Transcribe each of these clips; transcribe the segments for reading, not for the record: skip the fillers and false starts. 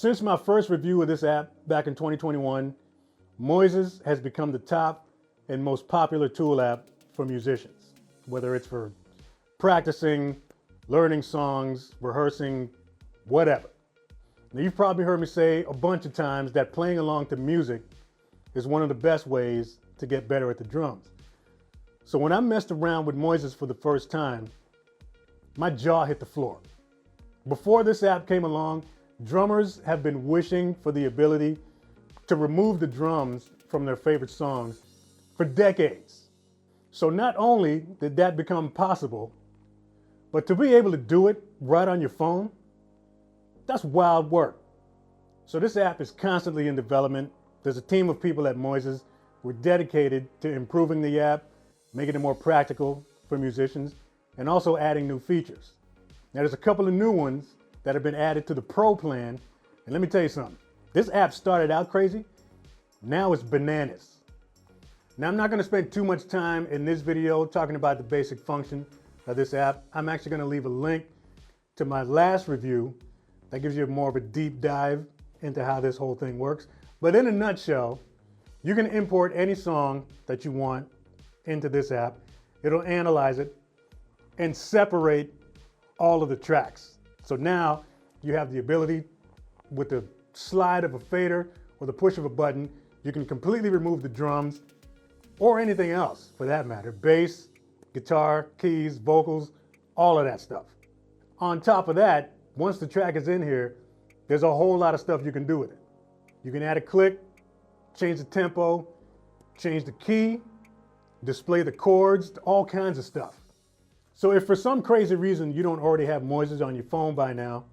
Since my first review of this app back in 2021, Moises has become the top and most popular tool app for musicians, whether it's for practicing, learning songs, rehearsing, whatever. Now, you've probably heard me say a bunch of times that playing along to music is one of the best ways to get better at the drums. So when I messed around with Moises for the first time, my jaw hit the floor. Before this app came along, drummers have been wishing for the ability to remove the drums from their favorite songs for decades. So not only did that become possible, but to be able to do it right on your phone, that's wild work. So this app is constantly in development. There's a team of people at Moises who are dedicated to improving the app, making it more practical for musicians, and also adding new features. Now there's a couple of new ones that have been added to the Pro plan. And let me tell you something, this app started out crazy, now it's bananas. Now I'm not gonna spend too much time in this video talking about the basic function of this app. I'm actually gonna leave a link to my last review that gives you more of a deep dive into how this whole thing works. But in a nutshell, you can import any song that you want into this app. It'll analyze it and separate all of the tracks. So now you have the ability, with the slide of a fader or the push of a button, you can completely remove the drums or anything else for that matter. Bass, guitar, keys, vocals, all of that stuff. On top of that, once the track is in here, there's a whole lot of stuff you can do with it. You can add a click, change the tempo, change the key, display the chords, all kinds of stuff. So if for some crazy reason you don't already have Moises on your phone by now,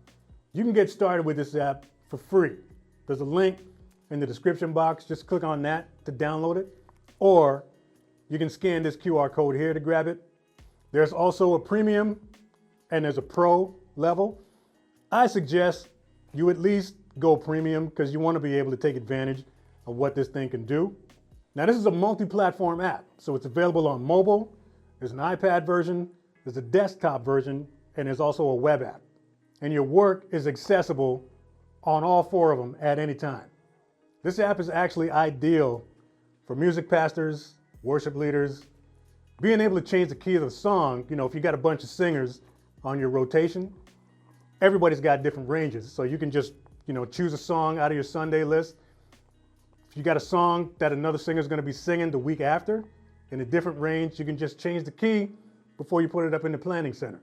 you can get started with this app for free. There's a link in the description box. Just click on that to download it. Or you can scan this QR code here to grab it. There's also a premium and there's a pro level. I suggest you at least go premium because you want to be able to take advantage of what this thing can do. Now this is a multi-platform app, so it's available on mobile, there's an iPad version, there's a desktop version, and there's also a web app. And your work is accessible on all four of them at any time. This app is actually ideal for music pastors, worship leaders, being able to change the key of the song. You know, if you got a bunch of singers on your rotation, everybody's got different ranges. So you can just, choose a song out of your Sunday list. If you got a song that another singer is going to be singing the week after in a different range, you can just change the key before you put it up in the planning center.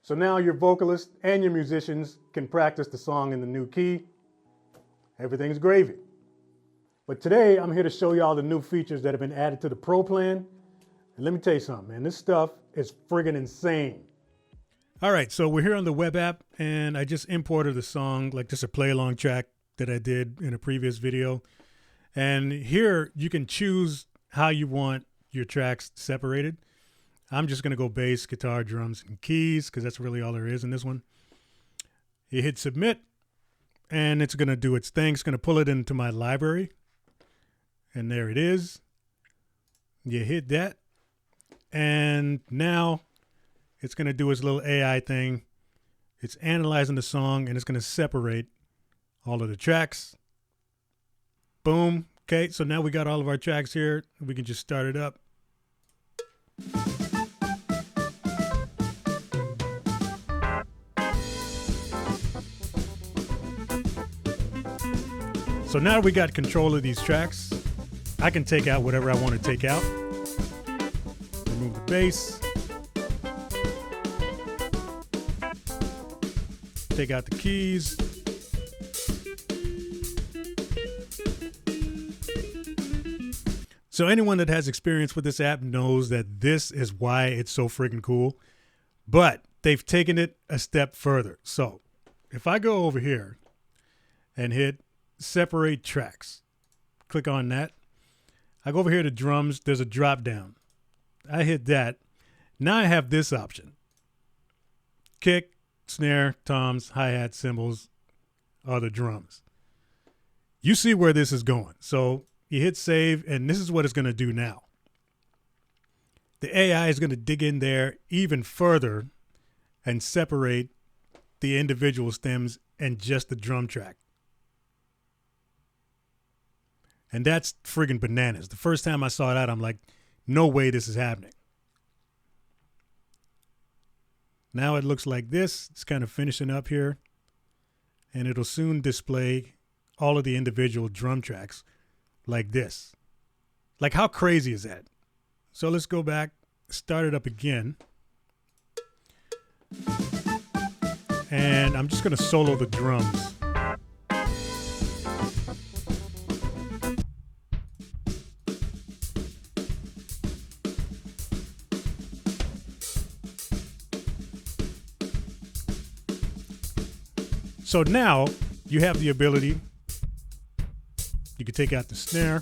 So now your vocalists and your musicians can practice the song in the new key. Everything's gravy. But today I'm here to show you all the new features that have been added to the Pro plan. And let me tell you something, man, this stuff is friggin' insane. All right, so we're here on the web app and I just imported the song, like just a play along track that I did in a previous video. And here you can choose how you want your tracks separated. I'm just gonna go bass, guitar, drums, and keys because that's really all there is in this one. You hit submit and it's gonna do its thing. It's gonna pull it into my library. And there it is. You hit that. And now it's gonna do its little AI thing. It's analyzing the song and it's gonna separate all of the tracks. Boom. Okay, so now we got all of our tracks here. We can just start it up. So now we got control of these tracks. I can take out whatever I want to take out. Remove the bass. Take out the keys. So anyone that has experience with this app knows that this is why it's so freaking cool. But they've taken it a step further. So if I go over here and hit separate tracks, click on that. I go over here to drums. There's a drop down. I hit that. Now I have this option. Kick, snare, toms, hi-hat, cymbals, other drums. You see where this is going. So you hit save, and this is what it's going to do now. The AI is going to dig in there even further and separate the individual stems and just the drum track. And that's friggin' bananas. The first time I saw that, I'm like, no way this is happening. Now it looks like this. It's kind of finishing up here. And it'll soon display all of the individual drum tracks like this. Like, how crazy is that? So let's go back, start it up again. And I'm just going to solo the drums. So now you have the ability, you can take out the snare,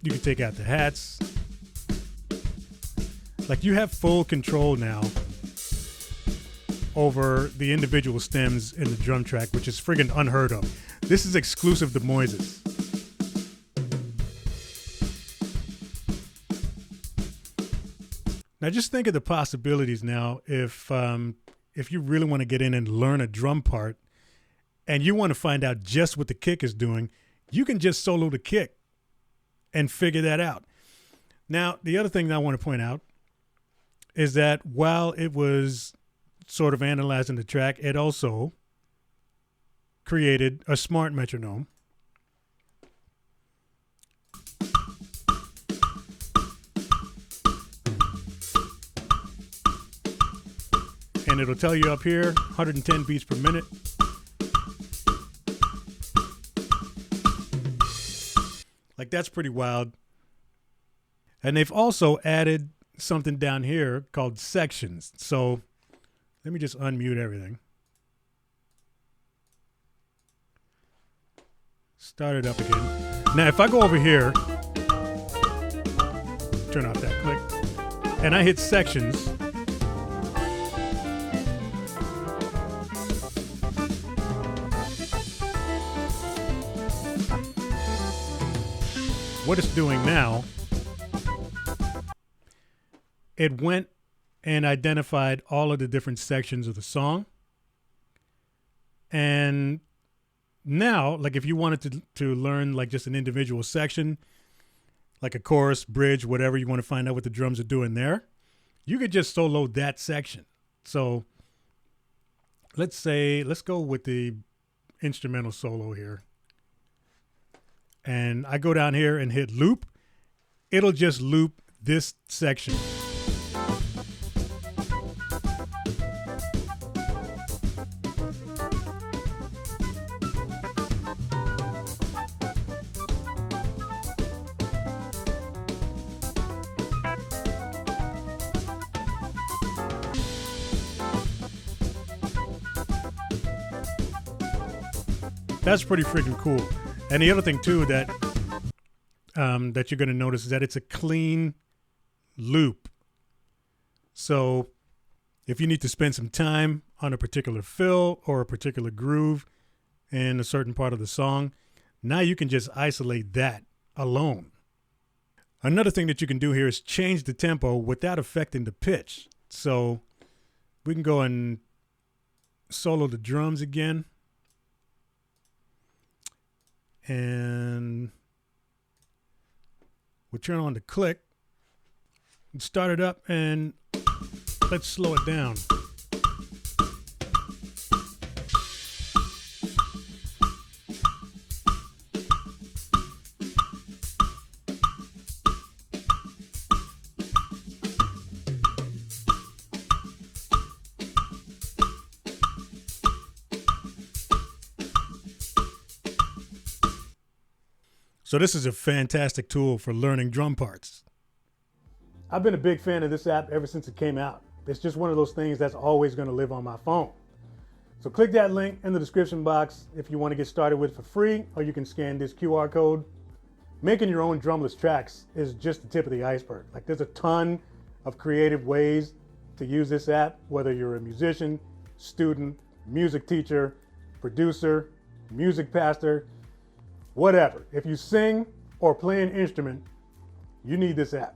you can take out the hats. Like, you have full control now over the individual stems in the drum track, which is friggin' unheard of. This is exclusive to Moises. Now just think of the possibilities now if you really want to get in and learn a drum part and you want to find out just what the kick is doing, you can just solo the kick and figure that out. Now, the other thing that I want to point out is that while it was sort of analyzing the track, it also created a smart metronome. And it'll tell you up here, 110 beats per minute. Like, that's pretty wild. And they've also added something down here called sections. So let me just unmute everything. Start it up again. Now, if I go over here, turn off that click, and I hit sections, what it's doing now, it went and identified all of the different sections of the song. And now, like, if you wanted to learn like just an individual section, like a chorus, bridge, whatever, you want to find out what the drums are doing there, you could just solo that section. So let's go with the instrumental solo here. And I go down here and hit loop. It'll just loop this section. That's pretty freaking cool. And the other thing too that that you're going to notice is that it's a clean loop. So if you need to spend some time on a particular fill or a particular groove in a certain part of the song, now you can just isolate that alone. Another thing that you can do here is change the tempo without affecting the pitch. So we can go and solo the drums again. And we'll turn on the click and start it up, and let's slow it down. So this is a fantastic tool for learning drum parts. I've been a big fan of this app ever since it came out. It's just one of those things that's always going to live on my phone. So click that link in the description box if you want to get started with it for free, or you can scan this QR code. Making your own drumless tracks is just the tip of the iceberg. Like, there's a ton of creative ways to use this app, whether you're a musician, student, music teacher, producer, music pastor, whatever. If you sing or play an instrument, you need this app.